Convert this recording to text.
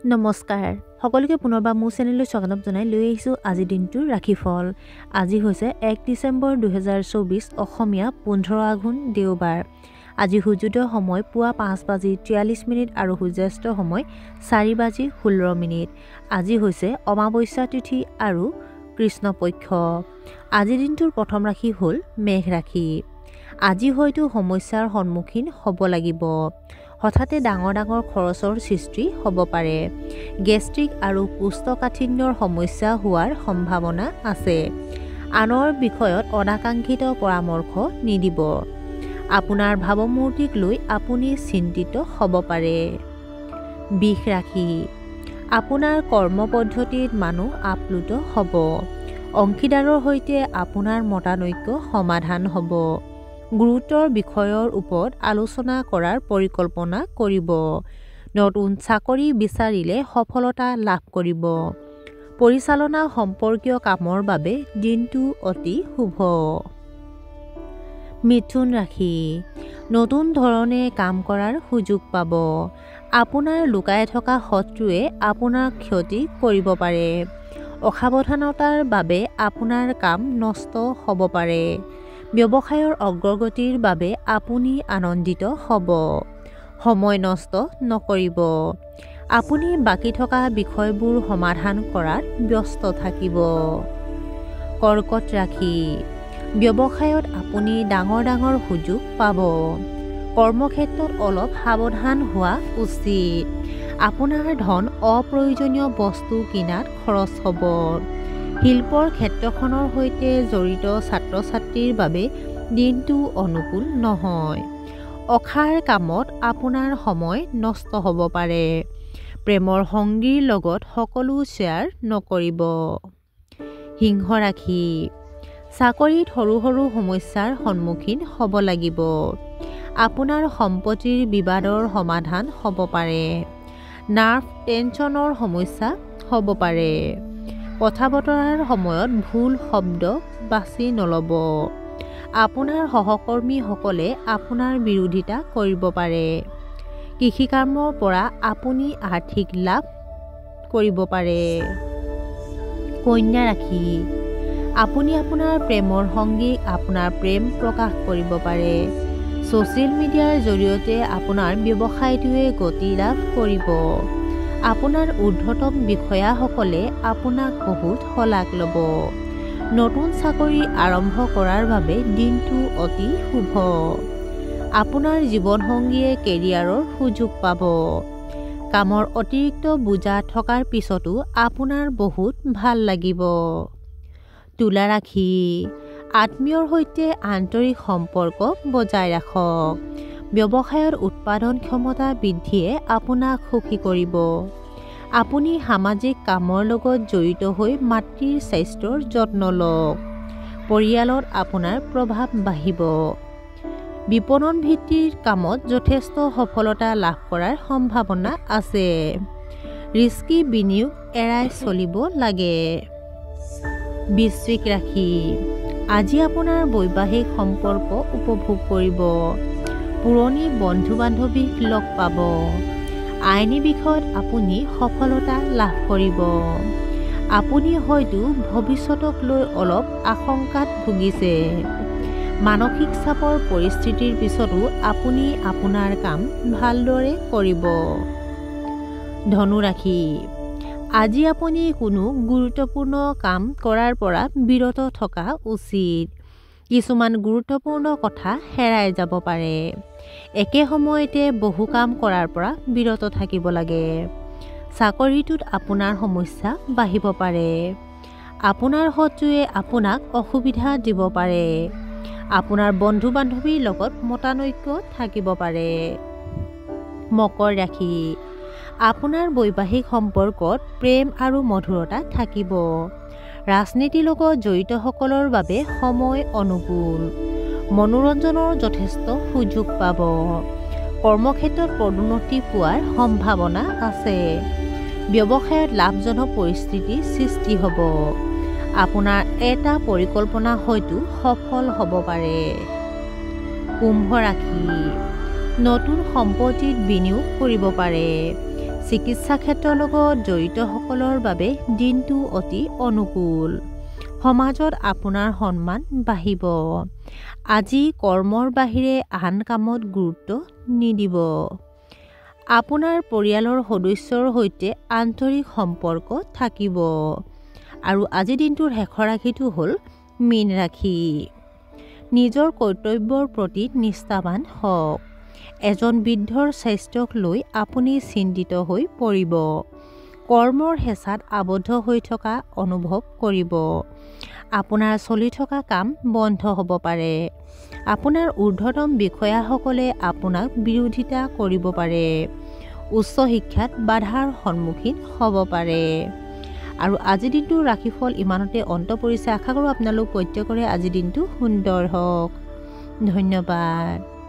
নমস্কাৰ সকলোকে পুনৰবাৰ মোৰ চেনেললৈ স্বাগতম জনাই লৈ আহিছোঁ আজি দিনটোৰ ৰাশিফল। আজি হৈছে 1 ডিচেম্বৰ 2024 অসমীয়া 15 আঘোণ দেওবাৰ। আজি সূৰ্যোদয় সময় পুৱা 5:43 আৰু সূৰ্যাস্ত সময় 4:16। আজি হৈছে অমাৱস্যা তিথি আৰু কৃষ্ণপক্ষ। আজিৰ দিনটোৰ প্ৰথম ৰাশি হ'ল মেঘ ৰাশি। আজি হয়তো সমস্যাৰ সন্মুখীন হ'ব লাগিব। হঠাতে ডাঙৰ খৰচৰ সৃষ্টি হ'ব পাৰে। গেষ্ট্ৰিক আৰু কোষ্ঠকাঠিন্যৰ সমস্যা হোৱাৰ সম্ভাৱনা আছে। আনৰ বিষয়ত অনাকাংক্ষিত পৰামৰ্শ নিদিব। আপোনাৰ ভাৱমূৰ্তিক লৈ আপুনি চিন্তিত হ'ব পাৰে। বৃষ ৰাশি। আপোনাৰ কৰ্ম পদ্ধতিত মানুহ আপ্লুত হ'ব। অংশীদাৰৰ সৈতে আপোনাৰ মতানৈক্য সমাধান হ'ব। গুৰুত্বৰ বিষয়ৰ ওপৰত আলোচনা কৰাৰ পৰিকল্পনা কৰিব। নতুন চাকৰি বিচাৰিলে সফলতা লাভ কৰিব। পৰিচালনা সম্পৰ্কীয় কামৰ বাবে দিনটো অতি শুভ। মিথুন ৰাশি। নতুন ধৰণে কাম কৰাৰ সুযোগ পাব। আপোনাৰ লুকাই থকা শত্ৰুৱে আপোনাৰ ক্ষতি কৰিব পাৰে। অসাৱধানতাৰ বাবে আপোনাৰ কাম নষ্ট হ'ব পাৰে। ব্যৱসায়ৰ অগ্ৰগতিৰ বাবে আপুনি আনন্দিত হ'ব। সময় নষ্ট নকৰিব। আপুনি বাকী থকা বিষয়বোৰ সমাধান কৰাত ব্যস্ত থাকিব। কৰ্কট ৰাশি। ব্যৱসায়ত আপুনি ডাঙৰ সুযোগ পাব। কৰ্মক্ষেত্ৰত অলপ সাৱধান হোৱা উচিত। আপোনাৰ ধন অপ্ৰয়োজনীয় বস্তু কিনাত খৰচ হ'ব। শিল্পৰ ক্ষেত্ৰখনৰ সৈতে জড়িত ছাত্ৰ-ছাত্ৰীৰ বাবে দিনটো অনুকূল নহয়। অখাৰ কামত আপোনাৰ সময় নষ্ট হ'ব পাৰে। প্ৰেমৰ সংগীৰ লগত সকলো শ্বেয়াৰ নকৰিব। সিংহ ৰাশি। চাকৰিত সৰু সমস্যাৰ সন্মুখীন হ'ব লাগিব। আপোনাৰ সম্পত্তিৰ বিবাদৰ সমাধান হ'ব পাৰে। নাৰ্ভ টেনচনৰ সমস্যা হ'ব পাৰে। কথা-বতৰাৰ সময়ত ভুল শব্দ বাছি নল'ব। আপোনাৰ সহকৰ্মীসকলে আপোনাৰ বিৰোধিতা কৰিব পাৰে। কৃষিকাৰ্মৰ পৰা আপুনি আৰ্থিক লাভ কৰিব পাৰে। কন্যা ৰাশি। আপুনি আপোনাৰ প্ৰেমৰ সংগীক আপোনাৰ প্ৰেম প্ৰকাশ কৰিব পাৰে। ছ'চিয়েল মিডিয়াৰ জৰিয়তে আপোনাৰ ব্যৱসায়টোৱে গতি লাভ কৰিব। আপোনাৰ ঊৰ্ধ্বতম বিষয়াসকলে আপোনাক বহুত শলাগ ল'ব। নতুন চাকৰি আৰম্ভ কৰাৰ বাবে দিনটো অতি শুভ। আপোনাৰ জীৱনসংগীয়ে কেৰিয়াৰৰ সুযোগ পাব। কামৰ অতিৰিক্ত বোজা থকাৰ পিছতো আপোনাৰ বহুত ভাল লাগিব। তুলা ৰাশি। আত্মীয়ৰ সৈতে আন্তৰিক সম্পৰ্ক বজাই ৰাখক। ব্যৱসায়ত উৎপাদন ক্ষমতা বৃদ্ধিয়ে আপোনাক সুখী কৰিব। আপুনি সামাজিক কামৰ লগত জড়িত হৈ মাতৃৰ স্বাস্থ্যৰ যত্ন লওক। পৰিয়ালত আপোনাৰ প্ৰভাৱ বাঢ়িব। বিপণন ভিত্তিৰ কামত যথেষ্ট সফলতা লাভ কৰাৰ সম্ভাৱনা আছে। ৰিস্কি বিনিয়োগ এৰাই চলিব লাগে। বৃশ্চিক ৰাশি। আজি আপোনাৰ বৈবাহিক সম্পৰ্ক উপভোগ কৰিব। পুৰণি বন্ধু-বান্ধৱীক লগ পাব। আইনী বিষয়ত আপুনি সফলতা লাভ কৰিব। আপুনি হয়তো ভৱিষ্যতক লৈ অলপ আশংকাত ভুগিছে। মানসিক চাপৰ পৰিস্থিতিৰ পিছতো আপুনি আপোনাৰ কাম ভালদৰে কৰিব। ধনু ৰাশি। আজি আপুনি কোনো গুৰুত্বপূৰ্ণ কাম কৰাৰ পৰা বিৰত থকা উচিত। কিছুমান গুৰুত্বপূৰ্ণ কথা হেৰাই যাব পাৰে। একে সময়তে বহু কাম কৰাৰ পৰা বিৰত থাকিব লাগে। চাকৰিটোত আপোনাৰ সমস্যা বাঢ়িব পাৰে। আপোনাৰ শত্ৰুৱে আপোনাক অসুবিধা দিব পাৰে। আপোনাৰ বন্ধু-বান্ধৱীৰ লগত মতানৈক্য থাকিব পাৰে। মকৰ ৰাশি। আপোনাৰ বৈবাহিক সম্পৰ্কত প্ৰেম আৰু মধুৰতা থাকিব। ৰাজনীতিৰ লগত জড়িতসকলৰ বাবে সময় অনুকূল। মনোৰঞ্জনৰ যথেষ্ট সুযোগ পাব। কৰ্মক্ষেত্ৰত পদোন্নতি পোৱাৰ সম্ভাৱনা আছে। ব্যৱসায়ত লাভজনক পৰিস্থিতিৰ সৃষ্টি হ'ব। আপোনাৰ এটা পৰিকল্পনা হয়তো সফল হ'ব পাৰে। কুম্ভ ৰাশি। নতুন সম্পত্তিত বিনিয়োগ কৰিব পাৰে। চিকিৎসা ক্ষেত্ৰৰ লগত জড়িতসকলৰ বাবে দিনটো অতি অনুকূল। সমাজত আপোনাৰ সন্মান বাঢ়িব। আজি কৰ্মৰ বাহিৰে আন কামত গুৰুত্ব নিদিব। আপোনাৰ পৰিয়ালৰ সদস্যৰ সৈতে আন্তৰিক সম্পৰ্ক থাকিব। আৰু আজিৰ দিনটোৰ শেষৰ ৰাশিটো হ'ল মীন ৰাশি। নিজৰ কৰ্তব্যৰ প্ৰতি নিষ্ঠাবান হওক। এজন বৃদ্ধৰ স্বাস্থ্যক লৈ আপুনি চিন্তিত হৈ পৰিব। কৰ্মৰ হেঁচাত আবদ্ধ হৈ থকা অনুভৱ কৰিব। আপোনাৰ চলি থকা কাম বন্ধ হ'ব পাৰে। আপোনাৰ ঊৰ্ধ্বতম বিষয়াসকলে আপোনাক বিৰোধিতা কৰিব পাৰে। উচ্চ শিক্ষাত বাধাৰ সন্মুখীন হ'ব পাৰে। আৰু আজিৰ দিনটোৰ ৰাশিফল ইমানতে অন্ত পৰিছে। আশা কৰোঁ আপোনালোক প্ৰত্যেকৰে আজিৰ দিনটো সুন্দৰ হওক। ধন্যবাদ।